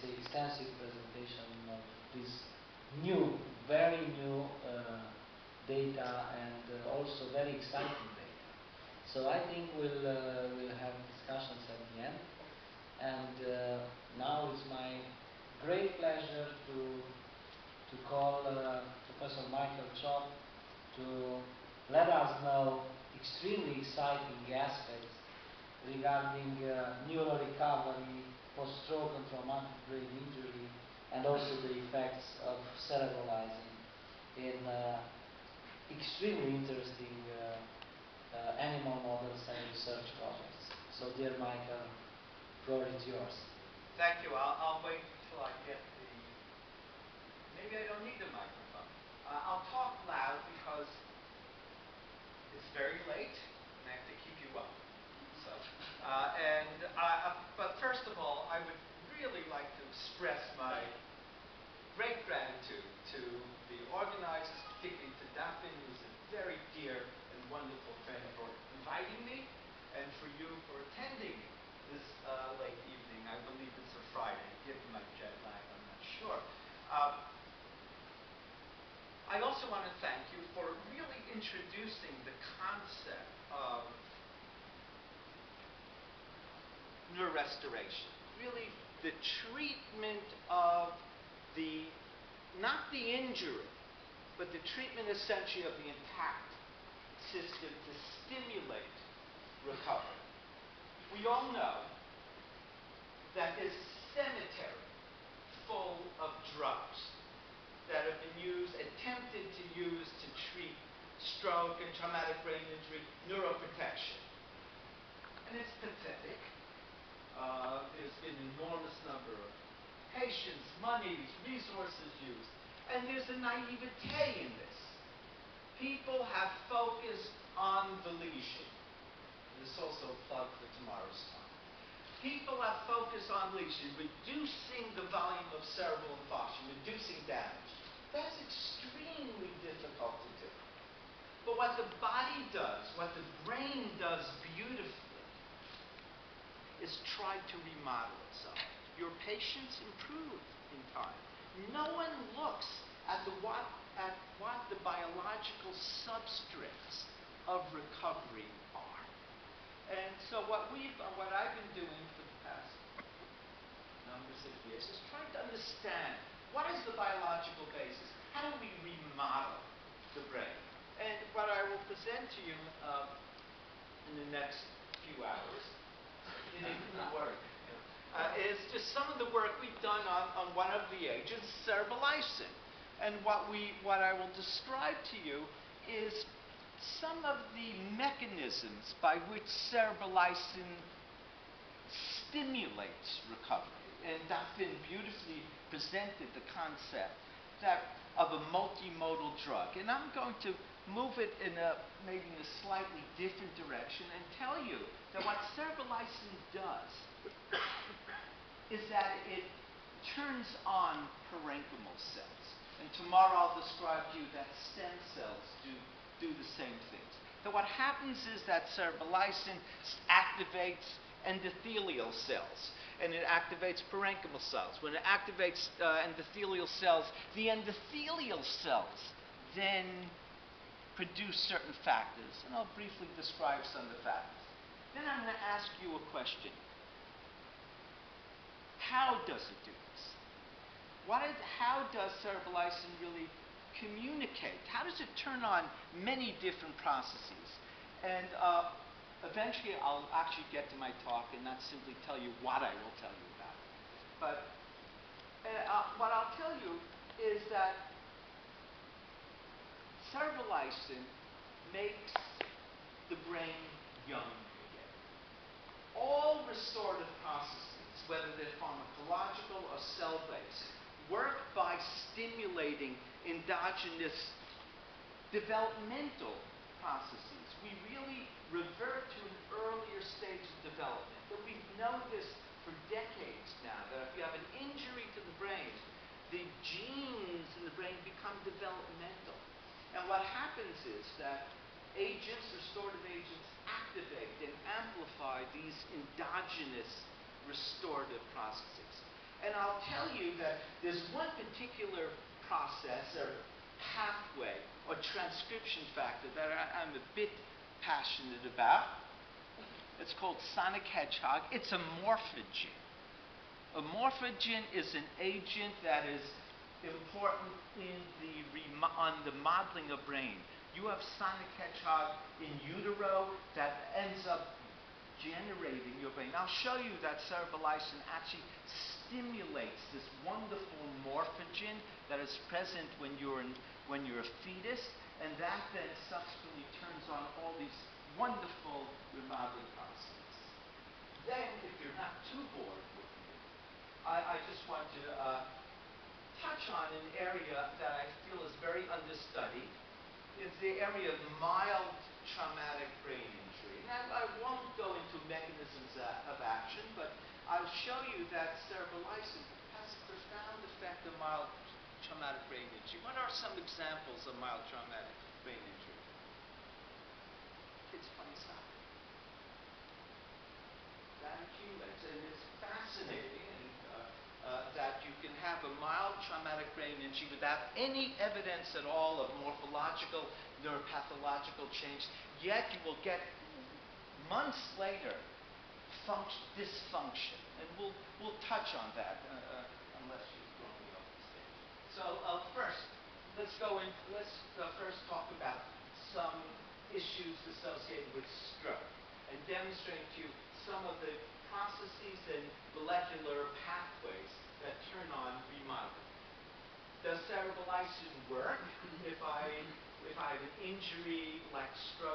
say, extensive presentation of this new, very new data and also very exciting data. So I think we'll have discussions at the end. And now it's my great pleasure to call Professor Michael Chop to let us know extremely exciting aspects regarding neural recovery, post-stroke and traumatic brain injury, and also the effects of cerebralizing in extremely interesting animal models and research projects. So, dear Michael, floor is yours. Thank you. I'll wait until I get the... Maybe I don't need the microphone. I'll talk loud because it's very late and I have to keep you up. So, but first of all, I would really like to express my great gratitude to the organizers, particularly to Daphne, who's a very dear and wonderful friend, for inviting me, and for you for attending this late evening. I believe it's a Friday, given my jet lag, I'm not sure. I also want to thank you for really introducing the concept of neurorestoration, really the treatment of the, not the injury, but the treatment essentially of the intact system to stimulate recovery. We all know that there's a cemetery full of drugs that have been attempted to use to treat stroke and traumatic brain injury, neuroprotection. And it's pathetic. There's been an enormous number of patients, monies, resources used. And there's a naivete in this. People have focused on the lesion. This is also a plug for tomorrow's talk. People have focused on lesion, reducing the volume of cerebral infarction, reducing damage. That's extremely difficult to do. But what the body does, what the brain does beautifully, is try to remodel itself. Your patients improve in time. No one looks at what the biological substrates of recovery are. And so what I've been doing for the past numbers of years is trying to understand what is the biological basis? How do we remodel the brain? And what I will present to you in the next few hours, is just some of the work we've done on one of the agents, cerebralizing. And what I will describe to you is some of the mechanisms by which cerebralizing stimulates recovery. And Daphne beautifully presented the concept of a multimodal drug. And I'm going to move it maybe in a slightly different direction and tell you that what cerebralizing does is that it turns on parenchymal cells. And tomorrow I'll describe to you that stem cells do the same things. So what happens is that cerebralizing activates endothelial cells, and it activates parenchymal cells. When it activates endothelial cells, the endothelial cells then produce certain factors, and I'll briefly describe some of the factors. Then I'm going to ask you a question. How does it do this? How does cerebralizing really communicate? How does it turn on many different processes? And eventually I'll actually get to my talk and not simply tell you what I will tell you about it. But what I'll tell you is that cerebralizing makes the brain young again. All restorative processes, whether they're pharmacological or cell-based, work by stimulating endogenous developmental processes. We really revert to an earlier stage of development. But we've known this for decades now, that if you have an injury to the brain, the genes in the brain become developmental. And what happens is that restorative agents, activate and amplify these endogenous restorative processes. And I'll tell you that there's one particular process or pathway or transcription factor that I'm a bit passionate about. It's called sonic hedgehog. It's a morphogen. A morphogen is an agent that is important in on the modeling of brain. You have sonic hedgehog in utero that ends up generating your brain. I'll show you that cerebrolizin actually stimulates this wonderful morphogen that is present when you're a fetus, and that then subsequently turns on all these wonderful remodeling processes. Then, if you're not too bored with me, I just want to touch on an area that I feel is very understudied. It's the area of mild traumatic brain injury. And I won't go into mechanisms of action, but I'll show you that cerebrolizin has a profound effect on mild traumatic brain injury. What are some examples of mild traumatic brain injury? Kids playing soccer. That accumulates, and it's fascinating that you can have a mild traumatic brain injury without any evidence at all of morphological, neuropathological change, yet you will get months later dysfunction, and we'll touch on that unless you're throwing me off the stage. So first, let's first talk about some issues associated with stroke and demonstrate to you some of the processes and molecular pathways that turn on remodeling. Does cerebrolizin work if I have an injury like stroke?